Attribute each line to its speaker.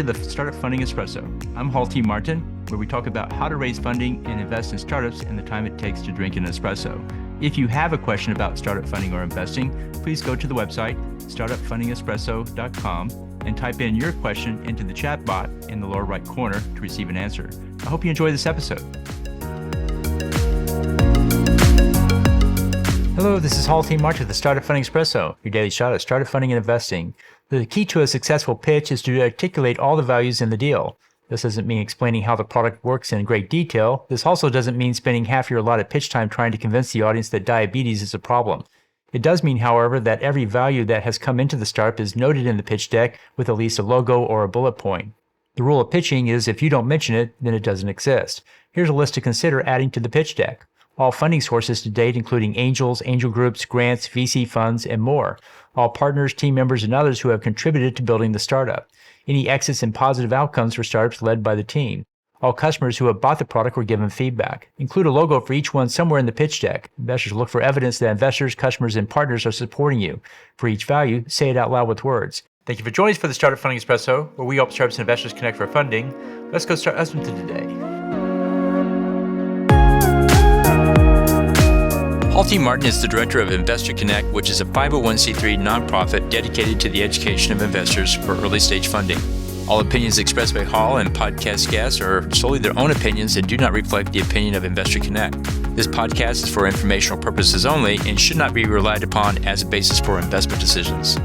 Speaker 1: to the Startup Funding Espresso. I'm Hall T. Martin, where we talk about how to raise funding and invest in startups and the time it takes to drink an espresso. If you have a question about startup funding or investing, please go to the website, startupfundingespresso.com, and type in your question into the chat bot in the lower right corner to receive an answer. I hope you enjoy this episode. Hello, this is Hall T. Martin with the Startup Funding Espresso, your daily shot at startup funding and investing. The key to a successful pitch is to articulate all the values in the deal. This doesn't mean explaining how the product works in great detail. This also doesn't mean spending half your allotted pitch time trying to convince the audience that diabetes is a problem. It does mean, however, that every value that has come into the startup is noted in the pitch deck with at least a logo or a bullet point. The rule of pitching is if you don't mention it, then it doesn't exist. Here's a list to consider adding to the pitch deck. All funding sources to date, including angels, angel groups, grants, VC funds, and more. All partners, team members, and others who have contributed to building the startup. Any exits and positive outcomes for startups led by the team. All customers who have bought the product were given feedback. Include a logo for each one somewhere in the pitch deck. Investors look for evidence that investors, customers, and partners are supporting you. For each value, say it out loud with words. Thank you for joining us for the Startup Funding Espresso, where we help startups and investors connect for funding. Let's go start us into today. Hall T. Martin is the director of Investor Connect, which is a 501c3 nonprofit dedicated to the education of investors for early stage funding. All opinions expressed by Hall and podcast guests are solely their own opinions and do not reflect the opinion of Investor Connect. This podcast is for informational purposes only and should not be relied upon as a basis for investment decisions.